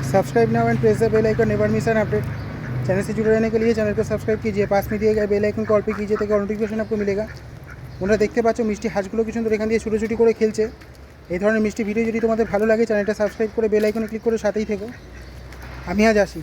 Subscribe now and press the bell icon, never miss an update. Channel से जुड़े रहने के लिए चैनल को सब्सक्राइब कीजिए, पास में दिए गए बेल आइकन कॉल पे कीजिए ताकि नोटिफिकेशन आपको मिलेगा। তোমরা দেখতে পাচ্ছ মিষ্টি হাঁসগুলো কি সুন্দর এখান দিয়ে ছুটোছুটি করে খেলছে। এই ধরনের মিষ্টি ভিডিও যদি তোমাদের ভালো লাগে চ্যানেলটা সাবস্ক্রাইব করে বেল আইকনে ক্লিক করে সাথেই থেকো। আমি আজ আসি।